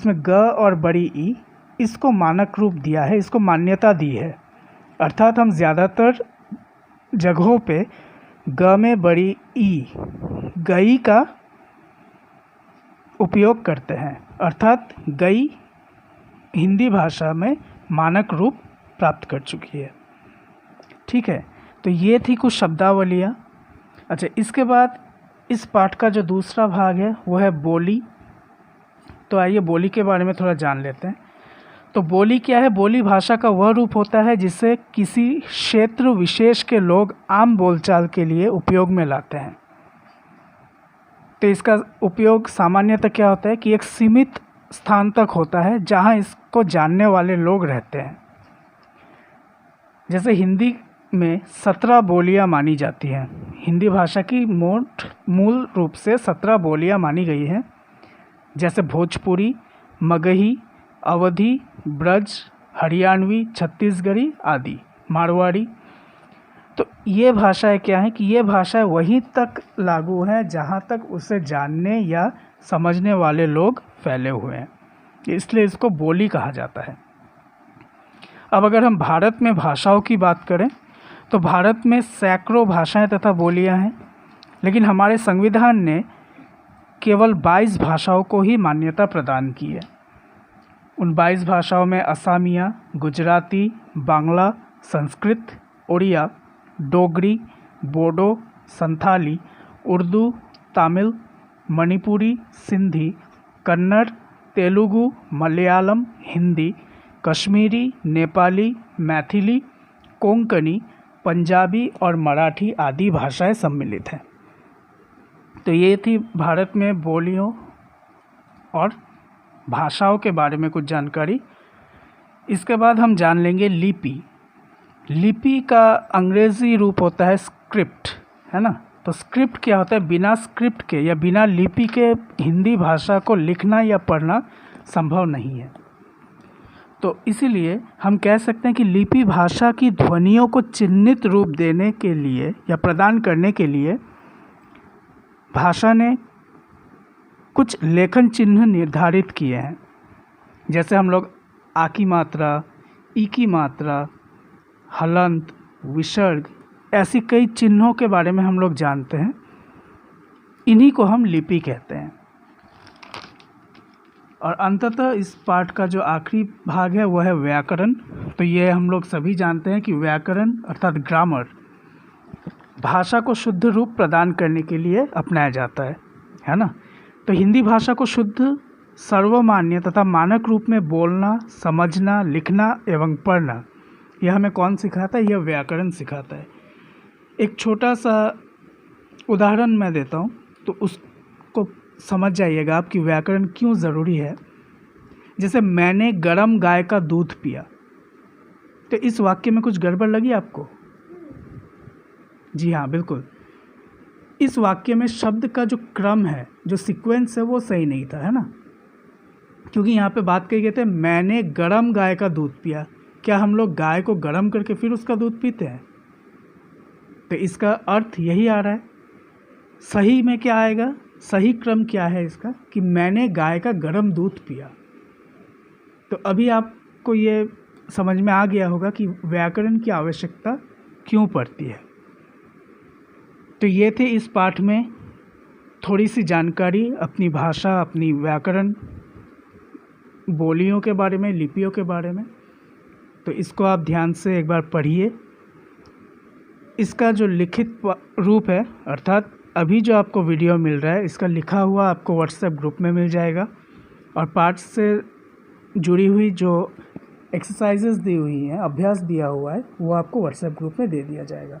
जिसमें ग और बड़ी ई इसको मानक रूप दिया है, इसको मान्यता दी है। अर्थात हम ज़्यादातर जगहों पे ग में बड़ी ई गई का उपयोग करते हैं, अर्थात गई हिंदी भाषा में मानक रूप प्राप्त कर चुकी है। ठीक है, तो ये थी कुछ शब्दावलियाँ। अच्छा, इसके बाद इस पाठ का जो दूसरा भाग है वो है बोली। तो आइए बोली के बारे में थोड़ा जान लेते हैं। तो बोली क्या है? बोली भाषा का वह रूप होता है जिसे किसी क्षेत्र विशेष के लोग आम बोलचाल के लिए उपयोग में लाते हैं। तो इसका उपयोग सामान्यतः क्या होता है कि एक सीमित स्थान तक होता है जहां इसको जानने वाले लोग रहते हैं। जैसे हिंदी में 17 बोलियां मानी जाती हैं। हिंदी भाषा की मूल रूप से 17 बोलियां मानी गई हैं, जैसे भोजपुरी, मगही, अवधी, ब्रज, हरियाणवी, छत्तीसगढ़ी आदि, मारवाड़ी। तो ये भाषाएं क्या हैं कि ये भाषाएं वहीं तक लागू हैं जहाँ तक उसे जानने या समझने वाले लोग फैले हुए हैं, इसलिए इसको बोली कहा जाता है। अब अगर हम भारत में भाषाओं की बात करें तो भारत में सैकड़ों भाषाएं तथा बोलियां हैं, लेकिन हमारे संविधान ने केवल 22 भाषाओं को ही मान्यता प्रदान की है। उन 22 भाषाओं में असमिया, गुजराती, बांग्ला, संस्कृत, उड़िया, डोगरी, बोडो, संथाली, उर्दू, तमिल, मणिपुरी, सिंधी, कन्नड़, तेलुगु, मलयालम, हिंदी, कश्मीरी, नेपाली, मैथिली, कोंकणी, पंजाबी और मराठी आदि भाषाएं सम्मिलित हैं। तो ये थी भारत में बोलियों और भाषाओं के बारे में कुछ जानकारी। इसके बाद हम जान लेंगे लिपि। लिपि का अंग्रेज़ी रूप होता है स्क्रिप्ट, है ना। तो स्क्रिप्ट क्या होता है? बिना स्क्रिप्ट के या बिना लिपि के हिंदी भाषा को लिखना या पढ़ना संभव नहीं है। तो इसीलिए हम कह सकते हैं कि लिपि भाषा की ध्वनियों को चिह्नित रूप देने के लिए या प्रदान करने के लिए भाषा ने कुछ लेखन चिन्ह निर्धारित किए हैं। जैसे हम लोग आ की मात्रा, ई की मात्रा, हलंत, विसर्ग, ऐसी कई चिन्हों के बारे में हम लोग जानते हैं। इन्हीं को हम लिपि कहते हैं। और अंततः इस पाठ का जो आखिरी भाग है वह है व्याकरण। तो ये हम लोग सभी जानते हैं कि व्याकरण अर्थात ग्रामर भाषा को शुद्ध रूप प्रदान करने के लिए अपनाया जाता है ना। तो हिंदी भाषा को शुद्ध, सर्वमान्य तथा मानक रूप में बोलना, समझना, लिखना एवं पढ़ना, यह हमें कौन सिखाता है? यह व्याकरण सिखाता है। एक छोटा सा उदाहरण मैं देता हूँ तो उसको समझ जाइएगा आप कि व्याकरण क्यों ज़रूरी है। जैसे मैंने गरम गाय का दूध पिया, तो इस वाक्य में कुछ गड़बड़ लगी आपको? जी हाँ, बिल्कुल। इस वाक्य में शब्द का जो क्रम है, जो सीक्वेंस है, वो सही नहीं था, है ना। क्योंकि यहाँ पे बात कही गई थी मैंने गरम गाय का दूध पिया। क्या हम लोग गाय को गर्म करके फिर उसका दूध पीते हैं? तो इसका अर्थ यही आ रहा है। सही में क्या आएगा? सही क्रम क्या है इसका कि मैंने गाय का गर्म दूध पिया। तो अभी आपको ये समझ में आ गया होगा कि व्याकरण की आवश्यकता क्यों पड़ती है। तो ये थे इस पाठ में थोड़ी सी जानकारी अपनी भाषा, अपनी व्याकरण, बोलियों के बारे में, लिपियों के बारे में। तो इसको आप ध्यान से एक बार पढ़िए। इसका जो लिखित रूप है, अर्थात अभी जो आपको वीडियो मिल रहा है, इसका लिखा हुआ आपको व्हाट्सएप ग्रुप में मिल जाएगा। और पाठ से जुड़ी हुई जो एक्सरसाइजेस दी हुई हैं, अभ्यास दिया हुआ है, वो आपको व्हाट्सएप ग्रुप में दे दिया जाएगा।